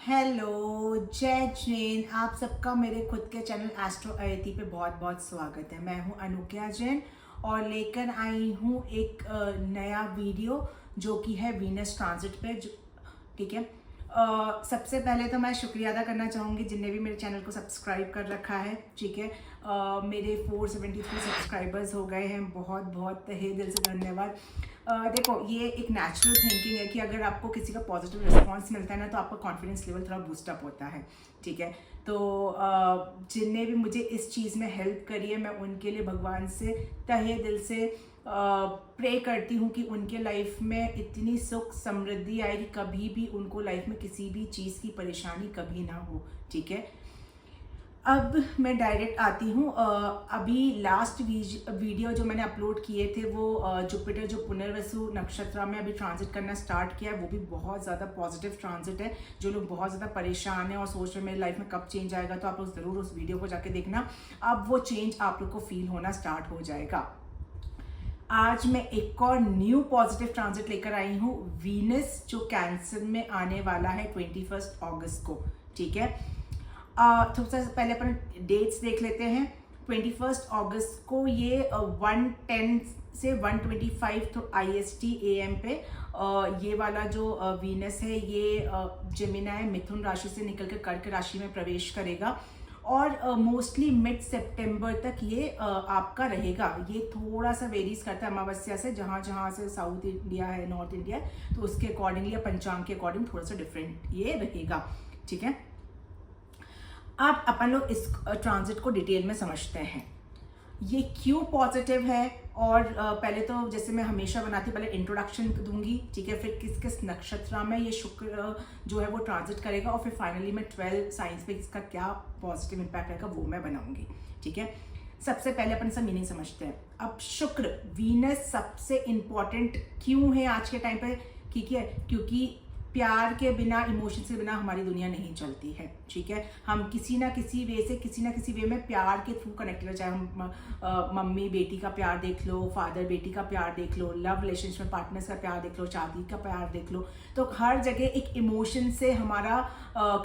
Hello, जय जैन। आप सबका मेरे खुद के चैनल एस्ट्रो अयति पे बहुत बहुत स्वागत है। मैं हूं अनुक्या जैन और लेकर आई हूं एक नया वीडियो जो कि है वीनस ट्रांजिट पे। ठीक है। सबसे पहले तो मैं शुक्रिया अदा करना चाहूँगी जिनने भी मेरे चैनल को सब्सक्राइब कर रखा है। ठीक है। मेरे 473 सब्सक्राइबर्स हो गए हैं। बहुत बहुत तहे दिल से धन्यवाद। देखो, ये एक नेचुरल थिंकिंग है कि अगर आपको किसी का पॉजिटिव रिस्पांस मिलता है ना तो आपका कॉन्फिडेंस लेवल थोड़ा बूस्टअप होता है। ठीक है। तो जिनने भी मुझे इस चीज़ में हेल्प करी है, मैं उनके लिए भगवान से तहे दिल से प्रे करती हूँ कि उनके लाइफ में इतनी सुख समृद्धि आए कि कभी भी उनको लाइफ में किसी भी चीज़ की परेशानी कभी ना हो। ठीक है। अब मैं डायरेक्ट आती हूँ। अभी लास्ट वीडियो जो मैंने अपलोड किए थे वो जुपिटर जो पुनर्वसु नक्षत्र में अभी ट्रांजिट करना स्टार्ट किया है, वो भी बहुत ज़्यादा पॉजिटिव ट्रांजिट है। जो लोग बहुत ज़्यादा परेशान हैं और सोच रहे हैं मेरी लाइफ में कब चेंज आएगा, तो आप लोग ज़रूर उस वीडियो को जाके देखना। अब वो चेंज आप लोग को फील होना स्टार्ट हो जाएगा। आज मैं एक और न्यू पॉजिटिव ट्रांजिट लेकर आई हूँ। वीनस जो कैंसर में आने वाला है 21 अगस्त को। ठीक है। थोड़ा सा पहले अपन डेट्स देख लेते हैं। 21 अगस्त को ये 1:10 से 1:25 तो IST AM पे ये वाला जो वीनस है ये जेमिनाई मिथुन राशि से निकलकर कर्क राशि में प्रवेश करेगा और मोस्टली मिड सितंबर तक ये आपका रहेगा। ये थोड़ा सा वेरीज करता है अमावस्या से, जहाँ जहाँ से साउथ इंडिया है, नॉर्थ इंडिया है, तो उसके अकॉर्डिंगली या पंचांग के अकॉर्डिंग थोड़ा सा डिफरेंट ये रहेगा। ठीक है। अब अपन लोग इस ट्रांजिट को डिटेल में समझते हैं, ये क्यों पॉजिटिव है। और पहले तो जैसे मैं हमेशा बनाती हूँ, पहले इंट्रोडक्शन दूंगी। ठीक है। फिर किस किस नक्षत्र में ये शुक्र जो है वो ट्रांजिट करेगा और फिर फाइनली मैं 12 साइंस पे इसका क्या पॉजिटिव इम्पैक्ट रहेगा वो मैं बनाऊंगी। ठीक है। सबसे पहले अपन इसका मीनिंग समझते हैं। अब शुक्र वीनस सबसे इंपॉर्टेंट क्यों है आज के टाइम पे? ठीक है, क्योंकि प्यार के बिना, इमोशन के बिना हमारी दुनिया नहीं चलती है। ठीक है। हम किसी ना किसी वे से, किसी ना किसी वे में प्यार के थ्रू कनेक्टेड है। चाहे हम मम्मी बेटी का प्यार देख लो, फादर बेटी का प्यार देख लो, लव रिलेशनशिप में पार्टनर्स का प्यार देख लो, शादी का प्यार देख लो, तो हर जगह एक इमोशन से हमारा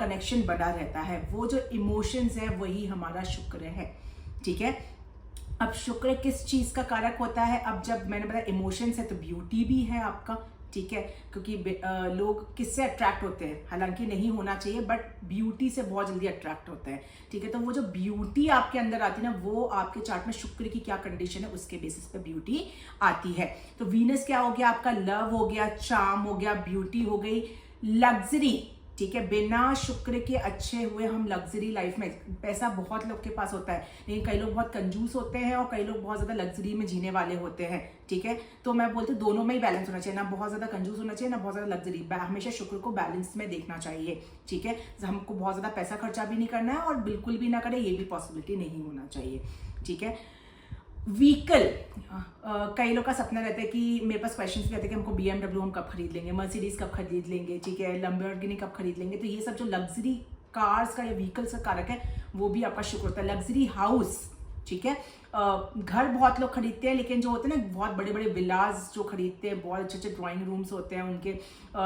कनेक्शन बना रहता है। वो जो इमोशंस है वही हमारा शुक्र है। ठीक है। अब शुक्र किस चीज़ का कारक होता है? अब जब मैंने बताया इमोशंस है तो ब्यूटी भी है आपका। ठीक है। क्योंकि लोग किससे अट्रैक्ट होते हैं, हालांकि नहीं होना चाहिए, बट ब्यूटी से बहुत जल्दी अट्रैक्ट होते हैं। ठीक है। तो वो जो ब्यूटी आपके अंदर आती है ना, वो आपके चार्ट में शुक्र की क्या कंडीशन है उसके बेसिस पे ब्यूटी आती है। तो वीनस क्या हो गया आपका? लव हो गया, चार्म हो गया, ब्यूटी हो गई, लग्जरी। ठीक है। बिना शुक्र के अच्छे हुए हम लग्जरी लाइफ में, पैसा बहुत लोग के पास होता है लेकिन कई लोग बहुत कंजूस होते हैं और कई लोग बहुत ज्यादा लग्जरी में जीने वाले होते हैं। ठीक है। तो मैं बोलती हूँ दोनों में ही बैलेंस होना चाहिए, ना बहुत ज्यादा कंजूस होना चाहिए ना बहुत ज्यादा लग्जरी। हमेशा शुक्र को बैलेंस में देखना चाहिए। ठीक है। हमको बहुत ज्यादा पैसा खर्चा भी नहीं करना है और बिल्कुल भी ना करे, ये भी पॉसिबिलिटी नहीं होना चाहिए। ठीक है। व्हीकल, कई लोग का सपना रहता है कि मेरे पास क्वेश्चंस भी आते हैं कि हमको BMW हम कब खरीद लेंगे, मर्सिडीज कब खरीद लेंगे, ठीक है, लैम्बोर्गिनी कब खरीद लेंगे। तो ये सब जो लग्जरी कार्स का या व्हीकल्स का कारक है वो भी आपका शुक्र होता है। लग्जरी हाउस, ठीक है, घर बहुत लोग खरीदते हैं लेकिन जो होते हैं ना बहुत बड़े बड़े विलास जो खरीदते हैं, बहुत अच्छे अच्छे ड्राइंग रूम्स होते हैं उनके,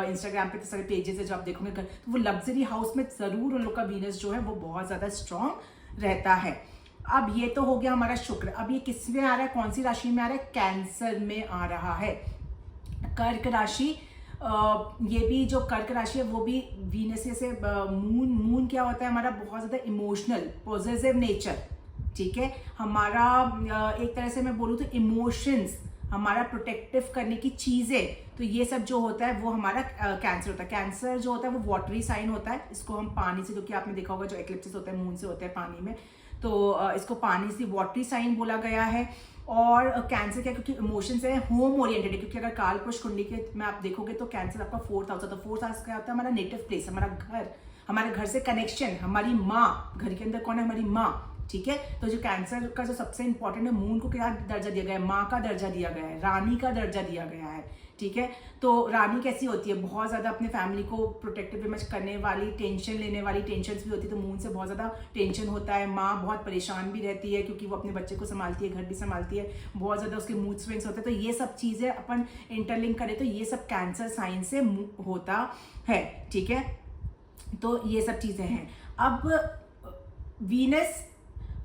इंस्टाग्राम पे तो सारे पेजेस है जो आप देखोगे, तो वो लग्जरी हाउस में जरूर उन लोग का वीनस जो है वो बहुत ज्यादा स्ट्रांग रहता है। अब ये तो हो गया हमारा शुक्र। अब ये किस में आ रहा है, कौन सी राशि में आ रहा है? कैंसर में आ रहा है। कर्क राशि, ये भी जो कर्क राशि है वो भी वीनस से मून क्या होता है हमारा? बहुत ज्यादा इमोशनल पॉजिटिव नेचर। ठीक है। हमारा एक तरह से मैं बोलूँ तो इमोशंस, हमारा प्रोटेक्टिव करने की चीजें, तो ये सब जो होता है वो हमारा कैंसर होता है। कैंसर जो होता है वो वाटरी साइन होता है। इसको हम पानी से, जो कि आपने देखा होगा जो एक्लिप्सिस होता है मून से होता है पानी में, तो इसको पानी से वाटरी साइन बोला गया है। और कैंसर क्या, क्योंकि इमोशंस है, होम ओरिएंटेड है। क्योंकि अगर कालपुरुष कुंडली के में आप देखोगे तो कैंसर आपका 4th हाउस होता है। 4th हाउस क्या होता है? हमारा नेटिव प्लेस, हमारा घर, हमारे घर से कनेक्शन, हमारी माँ। घर के अंदर कौन है? हमारी माँ। ठीक है। तो जो कैंसर का जो सबसे इंपॉर्टेंट है, मून को क्या दर्जा दिया गया है? माँ का दर्जा दिया गया है, रानी का दर्जा दिया गया है। ठीक है। तो रानी कैसी होती है? बहुत ज्यादा अपने फैमिली को प्रोटेक्टिव इमेज करने वाली, टेंशन लेने वाली, टेंशन भी होती है। तो मून से बहुत ज्यादा टेंशन होता है। माँ बहुत परेशान भी रहती है क्योंकि वो अपने बच्चे को संभालती है, घर भी संभालती है, बहुत ज्यादा उसके मूड स्विंग्स होते हैं। तो ये सब चीजें अपन इंटरलिंक करें तो ये सब कैंसर साइन से होता है। ठीक है। तो ये सब चीज़ें हैं। अब वीनस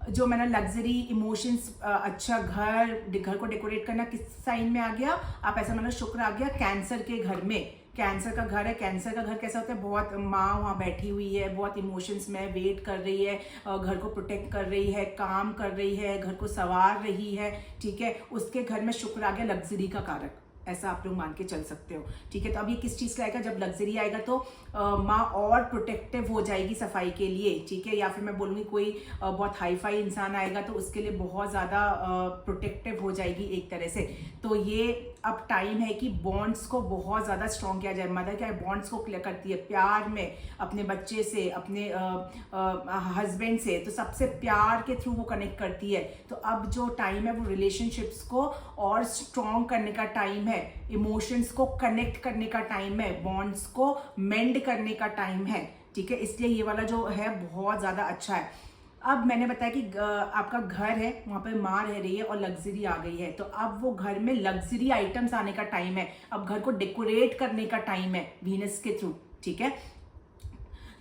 जो मैंने लग्जरी इमोशंस, अच्छा घर को डेकोरेट करना किस साइन में आ गया, आप ऐसा मतलब शुक्र आ गया कैंसर के घर में। कैंसर का घर है। कैंसर का घर कैसा होता है, बहुत माँ वहाँ बैठी हुई है, बहुत इमोशंस में वेट कर रही है, घर को प्रोटेक्ट कर रही है, काम कर रही है, घर को संवार रही है, ठीक है। उसके घर में शुक्र आ गया लग्जरी का कारक, ऐसा आप लोग मान के चल सकते हो, ठीक है। तो अब ये किस चीज़ का आएगा, जब लग्जरी आएगा तो माँ और प्रोटेक्टिव हो जाएगी सफाई के लिए, ठीक है। या फिर मैं बोलूँगी कोई बहुत हाई फाई इंसान आएगा तो उसके लिए बहुत ज़्यादा प्रोटेक्टिव हो जाएगी एक तरह से। तो ये अब टाइम है कि बॉन्ड्स को बहुत ज़्यादा स्ट्रॉन्ग किया जाए। मदर क्या है, बॉन्ड्स को क्लियर करती है प्यार में, अपने बच्चे से, अपने हस्बैंड से, तो सबसे प्यार के थ्रू वो कनेक्ट करती है। तो अब जो टाइम है वो रिलेशनशिप्स को और स्ट्रॉन्ग करने का टाइम है, इमोशंस को कनेक्ट करने का टाइम है, बॉन्ड्स को मेंड करने का टाइम है, ठीक है। इसलिए ये वाला जो है बहुत ज़्यादा अच्छा है। अब मैंने बताया कि आपका घर है, वहाँ पे माँ रह रही है और लग्जरी आ गई है, तो अब वो घर में लग्जरी आइटम्स आने का टाइम है। अब घर को डेकोरेट करने का टाइम है वीनस के थ्रू, ठीक है।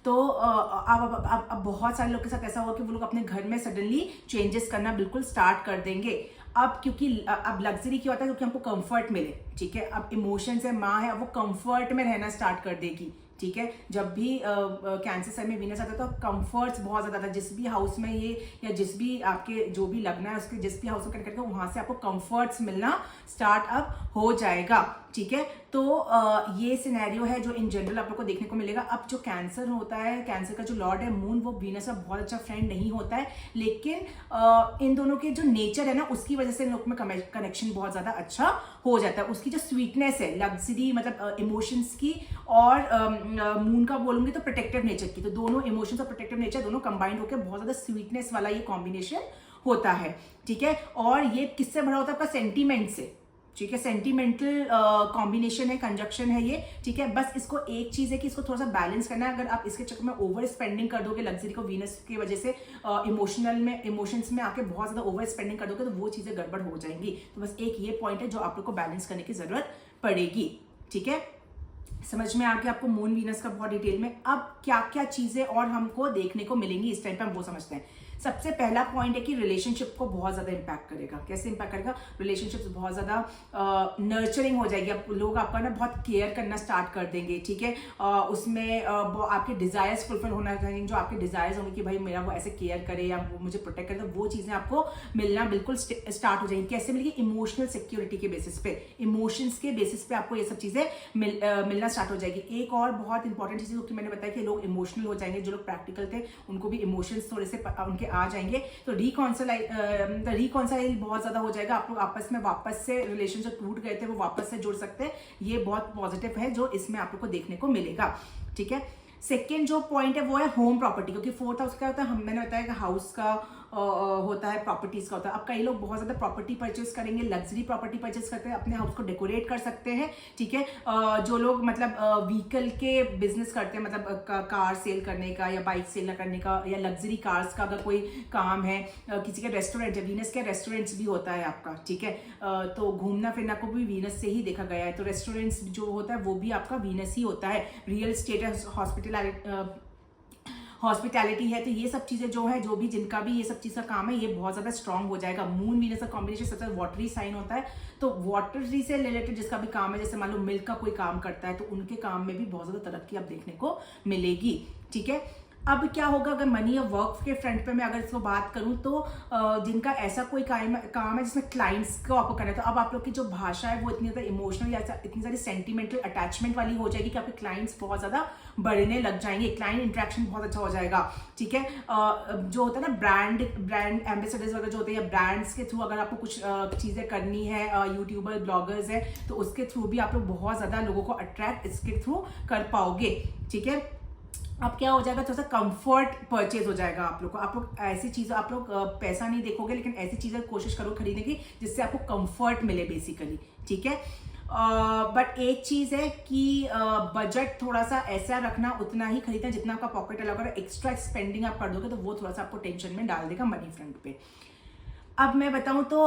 तो अब बहुत सारे लोग के साथ ऐसा हुआ कि वो लोग अपने घर में सडनली चेंजेस करना बिल्कुल स्टार्ट कर देंगे। अब क्योंकि अब लग्जरी क्या होता है, क्योंकि हमको कंफर्ट मिले, ठीक है। अब इमोशंस है, माँ है, अब वो कंफर्ट में रहना स्टार्ट कर देगी, ठीक है। जब भी कैंसर साइन में वीनस आता है तो कंफर्ट्स बहुत ज़्यादा था, जिस भी हाउस में ये या जिस भी आपके जो भी लगना है उसके जिस भी हाउस में कनेक्ट करके वहाँ से आपको कंफर्ट्स मिलना स्टार्ट अप हो जाएगा, ठीक है। तो ये सिनेरियो है जो इन जनरल आप लोग को देखने को मिलेगा। अब जो कैंसर होता है, कैंसर का जो लॉर्ड है मून, वो वीनस का बहुत अच्छा फ्रेंड नहीं होता है, लेकिन इन दोनों के जो नेचर है ना उसकी वजह से इन लोग में कनेक्शन बहुत ज़्यादा अच्छा हो जाता है। उसकी जो स्वीटनेस है, लग्जरी मतलब इमोशंस की, और मून का बोलूंगी तो प्रोटेक्टिव नेचर की, तो दोनों इमोशंस और प्रोटेक्टिव नेचर दोनों कंबाइंड होकर बहुत ज़्यादा स्वीटनेस वाला ये कॉम्बिनेशन होता है, ठीक है। और ये किससे भरा होता है, आपका सेंटीमेंट से, ठीक है। सेंटिमेंटल कॉम्बिनेशन है, कंजक्शन है ये, ठीक है। बस इसको एक चीज है कि इसको थोड़ा सा बैलेंस करना है। अगर आप इसके चक्कर में ओवर स्पेंडिंग कर दोगे लग्जरी को वीनस की वजह से, इमोशंस में आके बहुत ज्यादा ओवर स्पेंडिंग कर दोगे तो वो चीजें गड़बड़ हो जाएंगी। तो बस एक ये पॉइंट है जो आप लोग को बैलेंस करने की जरूरत पड़ेगी, ठीक है। समझ में आ गया आपको मून वीनस का बहुत डिटेल में। अब क्या क्या चीजें और हमको देखने को मिलेंगी इस टाइम पे, हम वो समझते हैं। सबसे पहला पॉइंट है कि रिलेशनशिप को बहुत ज्यादा इंपैक्ट करेगा। कैसे इंपैक्ट करेगा, रिलेशनशिप्स बहुत ज्यादा नर्चरिंग हो जाएगी। अब लोग आपका ना बहुत केयर करना स्टार्ट कर देंगे, ठीक है। उसमें आपके डिजायर्स फुलफिल होना चाहिए, जो आपके डिजायर्स होंगे कि भाई मेरा वो ऐसे केयर करे या वो मुझे प्रोटेक्ट करे, तो वो चीजें आपको मिलना बिल्कुल स्टार्ट हो जाएंगी। कैसे मिलेगी, इमोशनल सिक्योरिटी के बेसिस पे, इमोशंस के बेसिस पे आपको ये सब चीजें मिलना स्टार्ट हो जाएगी। एक और बहुत इंपॉर्टेंट चीज जो मैंने बताया कि लोग इमोशनल हो जाएंगे, जो लोग प्रैक्टिकल थे उनको भी इमोशंस थोड़े से उनके आ जाएंगे, तो रिकॉन्साइल बहुत ज्यादा हो जाएगा। आप लोग आपस में वापस से रिलेशन जो टूट गए थे वो वापस से जुड़ सकते हैं। ये बहुत पॉजिटिव है जो इसमें आप लोग को देखने को मिलेगा, ठीक है। सेकेंड जो पॉइंट है वो है होम प्रॉपर्टी, क्योंकि फोर्थ हाउस क्या होता है, मैंने बताया कि हाउस का होता है, प्रॉपर्टीज का होता है। अब कई लोग बहुत ज्यादा प्रॉपर्टी परचेज करेंगे, लग्जरी प्रॉपर्टी परचेज करते हैं, अपने हाउस को डेकोरेट कर सकते हैं, ठीक है। जो लोग मतलब व्हीकल के बिजनेस करते हैं, मतलब कार सेल करने का या बाइक सेल करने का या लग्जरी कार्स का अगर कोई काम है, किसी के रेस्टोरेंट है, वीनस के रेस्टोरेंट्स भी होता है आपका, ठीक है। तो घूमना फिरना को भी वीनस से ही देखा गया है, तो रेस्टोरेंट्स जो होता है वो भी आपका वीनस ही होता है। रियल स्टेट है, हॉस्पिटैलिटी है, तो ये सब चीजें जो है, जो भी जिनका भी ये सब चीज का काम है, ये बहुत ज्यादा स्ट्रांग हो जाएगा। मून वीनस का कॉम्बिनेशन सबसे वाटरी साइन होता है, तो वाटरी से रिलेटेड जिसका भी काम है, जैसे मान लो मिल्क का कोई काम करता है, तो उनके काम में भी बहुत ज्यादा तरक्की आप देखने को मिलेगी, ठीक है। अब क्या होगा, अगर मनी या वर्क के फ्रंट पे मैं अगर इसको बात करूं तो जिनका ऐसा कोई काम है जिसमें क्लाइंट्स को आपको करना है, तो अब आप लोग की जो भाषा है वो इतनी ज़्यादा इमोशनल या इतनी सारी सेंटिमेंटल अटैचमेंट वाली हो जाएगी कि आपके क्लाइंट्स बहुत ज़्यादा बढ़ने लग जाएंगे, क्लाइंट इंटरेक्शन बहुत अच्छा हो जाएगा, ठीक है। जो होता है ना ब्रांड एम्बेसडर्स वगैरह जो होते हैं, ब्रांड्स के थ्रू अगर आपको कुछ चीज़ें करनी है, यूट्यूबर ब्लॉगर्स है, तो उसके थ्रू भी आप लोग बहुत ज़्यादा लोगों को अट्रैक्ट इसके थ्रू कर पाओगे, ठीक है। अब क्या हो जाएगा, थोड़ा सा कंफर्ट परचेज हो जाएगा आप लोग को। आप लोग ऐसी चीज़, आप लोग पैसा नहीं देखोगे लेकिन ऐसी चीज़ें कोशिश करो खरीदने की जिससे आपको कंफर्ट मिले बेसिकली, ठीक है। बट एक चीज़ है कि बजट थोड़ा सा ऐसा रखना, उतना ही खरीदना जितना आपका पॉकेट अलाउ करे। एक्स्ट्रा स्पेंडिंग आप कर दोगे तो वो थोड़ा सा आपको टेंशन में डाल देगा मनी फ्रंट पे। अब मैं बताऊं तो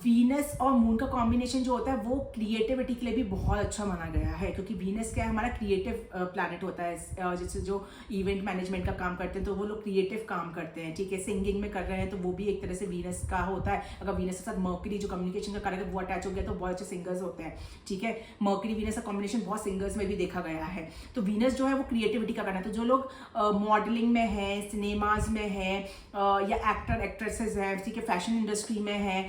वीनस और मून का कॉम्बिनेशन जो होता है वो क्रिएटिविटी के लिए भी बहुत अच्छा माना गया है, क्योंकि वीनस क्या है, हमारा क्रिएटिव प्लैनेट होता है। जैसे जो इवेंट मैनेजमेंट का काम करते हैं तो वो लोग क्रिएटिव काम करते हैं, ठीक है। सिंगिंग में कर रहे हैं तो वो भी एक तरह से वीनस का होता है। अगर वीनस के साथ मर्करी जो कम्युनिकेशन का कारक है वो अटैच हो गया तो बहुत अच्छे सिंगर्स होते हैं, ठीक है। मर्करी वीनस का कॉम्बिनेशन बहुत सिंगर्स में भी देखा गया है। तो वीनस जो है वो क्रिएटिविटी का करना है। तो जो लोग मॉडलिंग में है, सिनेमाज में है, या एक्टर एक्ट्रेसेस हैं, ठीक है, फैशन इंडस्ट्री में है,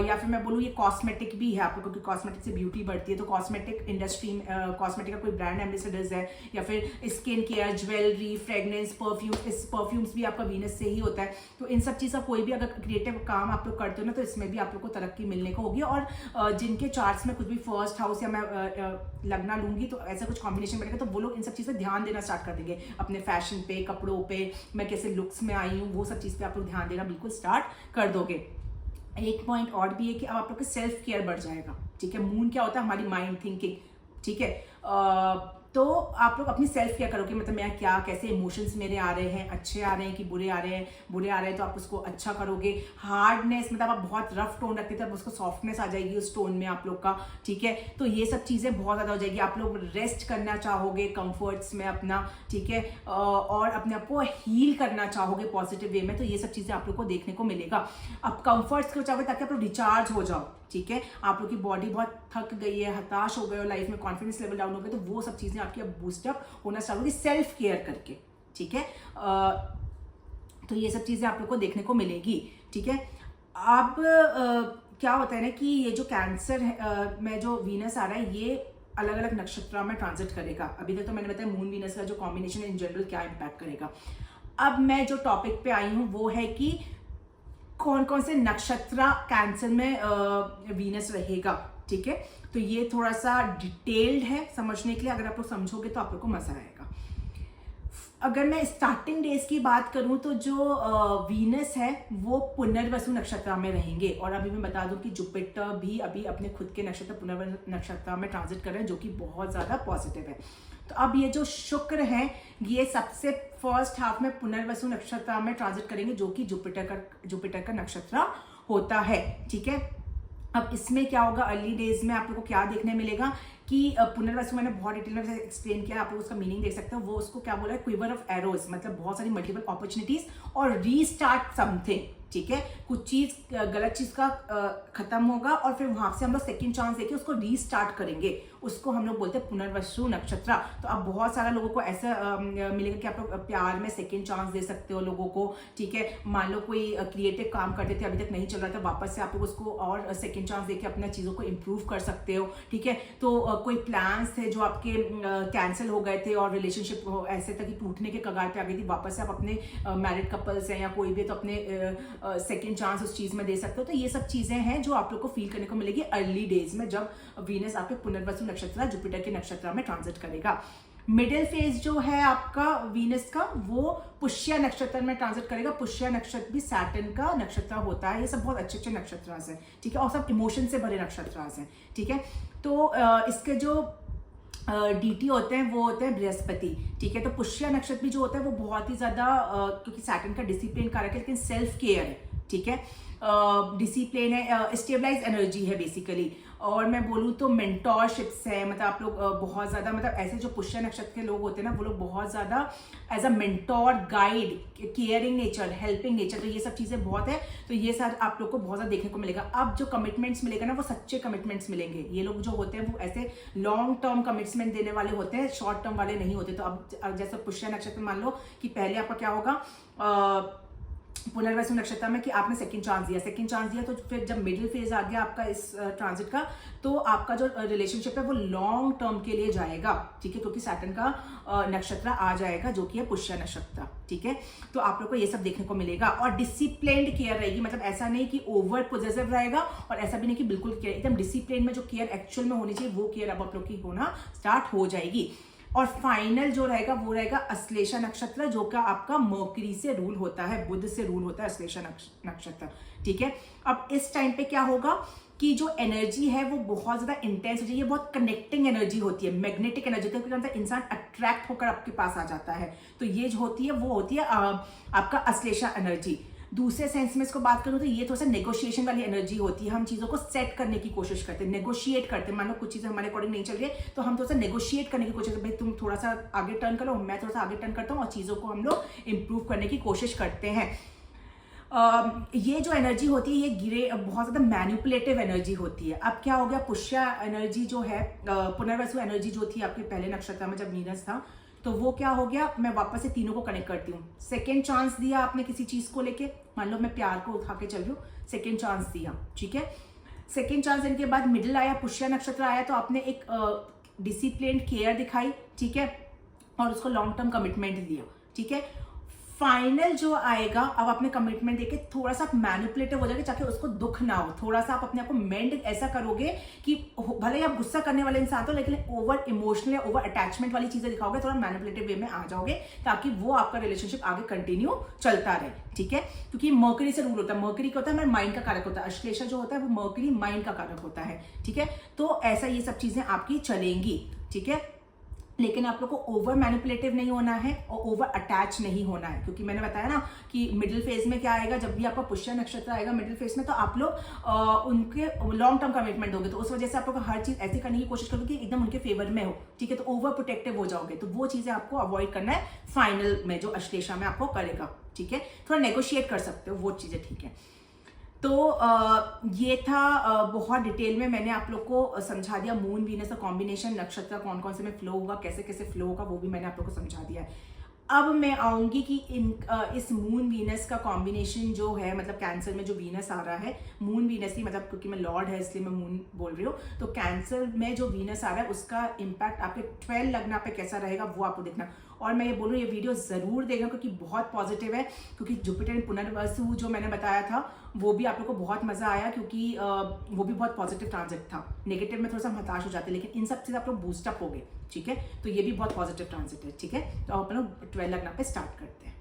या फिर मैं बोलूँ ये कॉस्मेटिक भी है आपको, क्योंकि कॉस्मेटिक से ब्यूटी बढ़ती है। तो कॉस्मेटिक इंडस्ट्री में कॉस्मेटिक का कोई ब्रांड एम्बेसडर्स है, या फिर skin care, jewellery, fragrance, perfumes भी आपका वीनस से ही होता है। तो इन सब चीज़ का कोई भी अगर क्रिएटिव काम आप लोग करते हो ना तो इसमें भी आप लोग को तरक्की मिलने को होगी। और जिनके चार्ट्स में कुछ भी फर्स्ट हाउस या मैं लगना लूंगी तो ऐसा कुछ कॉम्बिनेशन बैठेगा तो वो लोग इन सब चीज़ पे ध्यान देना स्टार्ट कर देंगे, अपने फैशन पे, कपड़ों पे, मैं कैसे लुक्स में आई हूँ, वो सब चीज़ पे आप लोग ध्यान देना बिल्कुल स्टार्ट कर दोगे। एक पॉइंट और भी है कि अब आप लोग का सेल्फ केयर बढ़ जाएगा, ठीक है। मून क्या होता है, हमारी माइंड थिंकिंग, ठीक है। तो आप लोग अपनी सेल्फ केयर करोगे, मतलब मैं क्या, कैसे इमोशंस मेरे आ रहे हैं, अच्छे आ रहे हैं कि बुरे आ रहे हैं, बुरे आ रहे हैं तो आप उसको अच्छा करोगे। हार्डनेस मतलब आप बहुत रफ टोन रखते थे, अब उसको सॉफ्टनेस आ जाएगी उस टोन में आप लोग का, ठीक है। तो ये सब चीज़ें बहुत ज़्यादा हो जाएगी। आप लोग रेस्ट करना चाहोगे कंफर्ट्स में अपना, ठीक है, और अपने आप को हील करना चाहोगे पॉजिटिव वे में। तो ये सब चीज़ें आप लोग को देखने को मिलेगा। अब कंफर्ट्स को चाहोगे ताकि आप लोग रिचार्ज हो जाओ, ठीक है। आप लोग की बॉडी बहुत थक गई है, हताश हो गए हो लाइफ में, कॉन्फिडेंस लेवल डाउन हो गए, तो वो सब चीज़ें आपकी अब बूस्टअप होना स्टार्ट होगी सेल्फ केयर करके, ठीक है। तो ये सब चीज़ें आप लोग को देखने को मिलेगी, ठीक है। अब क्या होता है ना कि ये जो कैंसर में जो वीनस आ रहा है ये अलग अलग नक्षत्रों में ट्रांजिट करेगा। अभी तक तो मैंने बताया मून वीनस का जो कॉम्बिनेशन इन जनरल क्या इम्पैक्ट करेगा। अब मैं जो टॉपिक पे आई हूँ वो है कि कौन कौन से नक्षत्र कैंसर में वीनस रहेगा, ठीक है। तो ये थोड़ा सा डिटेल्ड है समझने के लिए, अगर आप लोग समझोगे तो आप लोग को मजा आएगा। अगर मैं स्टार्टिंग डेज की बात करूं तो जो वीनस है वो पुनर्वसु नक्षत्र में रहेंगे। और अभी मैं बता दूं कि जुपिटर भी अभी अपने खुद के नक्षत्र पुनर्वसु नक्षत्र में ट्रांजिट कर रहे हैं, जो कि बहुत ज़्यादा पॉजिटिव है। तो अब ये जो शुक्र है ये सबसे फर्स्ट हाफ में पुनर्वसु नक्षत्र में ट्रांजिट करेंगे, जो कि जुपिटर का नक्षत्र होता है, ठीक है। अब इसमें क्या होगा, अर्ली डेज में आप लोग को क्या देखने मिलेगा कि पुनर्वसु मैंने बहुत डिटेल में एक्सप्लेन किया, आप लोग उसका मीनिंग देख सकते हो। वो उसको क्या बोला है, क्विवर ऑफ एरोज, मतलब बहुत सारी मल्टीपल अपॉर्चुनिटीज और रीस्टार्ट समथिंग, ठीक है। कुछ चीज गलत चीज का खत्म होगा और फिर वहां से हम लोग सेकंड चांस देके उसको रीस्टार्ट करेंगे, उसको हम लोग बोलते हैं पुनर्वसु नक्षत्र। तो अब बहुत सारा लोगों को ऐसा मिलेगा कि आप लोग प्यार में सेकंड चांस दे सकते हो लोगों को, ठीक है। मान लो कोई क्रिएटिव काम करते थे, अभी तक नहीं चल रहा था, वापस से आप लोग उसको और सेकंड चांस देके अपना चीजों को इम्प्रूव कर सकते हो, ठीक है। तो कोई प्लान्स थे जो आपके कैंसिल हो गए थे और रिलेशनशिप ऐसे तक कि टूटने के कगार पे आ गई थी, वापस से आप अपने मैरिड कपल्स हैं या कोई भी तो अपने सेकंड चांस उस चीज में दे सकते हो। तो ये सब चीजें हैं जो आप लोग को फील करने को मिलेगी अर्ली डेज में, जब वीनस आपके पुनर्वसु नक्षत्र जुपिटर के नक्षत्र में ट्रांजिट करेगा। मिडिल फेज जो है आपका वीनस का वो पुष्य नक्षत्र में ट्रांजिट करेगा। पुष्य नक्षत्र भी सैटर्न का नक्षत्र होता है। ये सब बहुत अच्छे अच्छे नक्षत्र हैं, ठीक है, और सब इमोशन से भरे नक्षत्र हैं, ठीक है। तो इसके जो डीटी होते हैं वो होते हैं बृहस्पति, ठीक है। तो पुष्य नक्षत्र भी जो होता है वो बहुत ही ज्यादा क्योंकि सैटर्न का डिसिप्लिन कारक है, लेकिन सेल्फ केयर है, ठीक है, डिसिप्लिन है, स्टेबलाइज एनर्जी है बेसिकली। और मैं बोलूँ तो मेंटोरशिप्स है, मतलब आप लोग बहुत ज़्यादा, मतलब ऐसे जो पुष्य नक्षत्र के लोग होते हैं ना वो लोग बहुत ज़्यादा as a mentor, guide, caring nature, helping nature, तो ये सब चीज़ें बहुत है। तो ये सब आप लोग को बहुत ज़्यादा देखने को मिलेगा। अब जो कमिटमेंट्स मिलेगा ना वो सच्चे कमिटमेंट्स मिलेंगे। ये लोग जो होते हैं वो ऐसे लॉन्ग टर्म कमिटमेंट देने वाले होते हैं, शॉर्ट टर्म वाले नहीं होते। तो अब जैसे पुष्य नक्षत्र मान लो कि पहले आपका क्या होगा, पुनर्वसु नक्षत्र में कि आपने सेकंड चांस दिया तो फिर जब मिडिल फेज आ गया आपका इस ट्रांजिट का, तो आपका जो रिलेशनशिप है वो लॉन्ग टर्म के लिए जाएगा, ठीक है, क्योंकि सैटर्न का नक्षत्र आ जाएगा जो कि है पुष्य नक्षत्र, ठीक है। तो आप लोग को ये सब देखने को मिलेगा। और डिसिप्लिन्ड केयर रहेगी, मतलब ऐसा नहीं कि ओवर पॉजिटिव रहेगा और ऐसा भी नहीं कि बिल्कुल केयर, एकदम डिसिप्लिन में जो केयर एक्चुअल में होनी चाहिए वो केयर अब आप लोग की होना स्टार्ट हो जाएगी। और फाइनल जो रहेगा वो रहेगा अश्लेषा नक्षत्र, जो का आपका मर्करी से रूल होता है, बुध से रूल होता है अश्लेषा नक्षत्र, ठीक है। अब इस टाइम पे क्या होगा कि जो एनर्जी है वो बहुत ज्यादा इंटेंस हो जाएगी, बहुत कनेक्टिंग एनर्जी होती है, मैग्नेटिक एनर्जी होती है, इंसान अट्रैक्ट होकर आपके पास आ जाता है। तो ये जो होती है वो होती है आपका अश्लेषा एनर्जी। दूसरे सेंस में इसको बात करूँ तो ये थोड़ा सा नेगोशिएशन वाली एनर्जी होती है। हम चीज़ों को सेट करने की कोशिश करते हैं, नेगोशिएट करते हैं। मान लो कुछ चीज़ें हमारे अकॉर्डिंग नहीं चल रही है तो हम थोड़ा सा नेगोशिएट करने की कोशिश करते हैं, भाई तुम थोड़ा सा आगे टर्न करो, मैं थोड़ा सा आगे टर्न करता हूँ, और चीज़ों को हम लोग इंप्रूव करने की कोशिश करते हैं। ये जो एनर्जी होती है ये बहुत ज़्यादा मैनिपुलेटिव एनर्जी होती है। अब क्या हो गया, पुष्या एनर्जी जो है, पुनर्वसु एनर्जी जो थी आपके पहले नक्षत्र में जब वीनस था, तो वो क्या हो गया, मैं वापस से तीनों को कनेक्ट करती हूँ। सेकेंड चांस दिया आपने किसी चीज़ को लेके, मान लो मैं प्यार को उठा के चल रही हूँ, सेकेंड चांस दिया, ठीक है। सेकेंड चांस देने के बाद मिडिल आया, पुष्या नक्षत्र आया, तो आपने एक डिसिप्लिन केयर दिखाई, ठीक है, और उसको लॉन्ग टर्म कमिटमेंट दिया, ठीक है। फाइनल जो आएगा, अब आपने कमिटमेंट देके थोड़ा सा मैनिपुलेटिव हो जाएगा ताकि उसको दुख ना हो, थोड़ा सा आप अपने आप को मेंड ऐसा करोगे कि भले ही आप गुस्सा करने वाले इंसान हो लेकिन ओवर इमोशनल या ओवर अटैचमेंट वाली चीजें दिखाओगे, थोड़ा मैनिपुलेटिव वे में आ जाओगे ताकि वो आपका रिलेशनशिप आगे कंटिन्यू चलता रहे, ठीक है। क्योंकि मर्करी से रूल होता है, मर्करी क्या होता है, हमारे माइंड का कारक होता है, अश्लेषा जो होता है वो मर्करी माइंड का कारक होता है, ठीक है। तो ऐसा ये सब चीजें आपकी चलेंगी, ठीक है। लेकिन आप लोग को ओवर मैनिपुलेटिव नहीं होना है और ओवर अटैच नहीं होना है, क्योंकि मैंने बताया ना कि मिडिल फेज में क्या आएगा, जब भी आपका पुष्य नक्षत्र आएगा मिडिल फेज में, तो आप लोग उनके लॉन्ग टर्म कमिटमेंट दोगे, तो उस वजह से आप लोग हर चीज ऐसी करने की कोशिश करोगे कि एकदम उनके फेवर में हो, ठीक है। तो ओवर प्रोटेक्टिव हो जाओगे, तो वो चीजें आपको अवॉइड करना है फाइनल में, जो अश्लेषा में आपको करेगा, ठीक है। थोड़ा नेगोशिएट कर सकते हो, वो चीजें ठीक है। तो ये था बहुत डिटेल में मैंने आप लोग को समझा दिया, मून वीनस का कॉम्बिनेशन, नक्षत्र कौन कौन से में फ्लो होगा, कैसे कैसे फ्लो होगा, वो भी मैंने आप लोग को समझा दिया है। अब मैं आऊंगी कि इस मून वीनस का कॉम्बिनेशन जो है, मतलब कैंसर में जो वीनस आ रहा है, मून वीनस ही मतलब, क्योंकि मैं लॉर्ड है इसलिए मैं मून बोल रही हूँ, तो कैंसर में जो वीनस आ रहा है उसका इम्पैक्ट आपके 12 लग्न पे कैसा रहेगा वो आपको देखना। और मैं ये बोल रही हूँ ये वीडियो जरूर देखना क्योंकि बहुत पॉजिटिव है, क्योंकि जुपिटर पुनर्वसु जो मैंने बताया था वो भी आप लोग को बहुत मजा आया, क्योंकि वो भी बहुत पॉजिटिव ट्रांजिट था। नेगेटिव में थोड़ा सा हम हताश हो जाते हैं, लेकिन इन सब चीज आप लोग बूस्टअप हो गए, ठीक है। तो ये भी बहुत पॉजिटिव ट्रांजिट है, ठीक है। तो आप लोग 12 लग्न पे स्टार्ट करते हैं।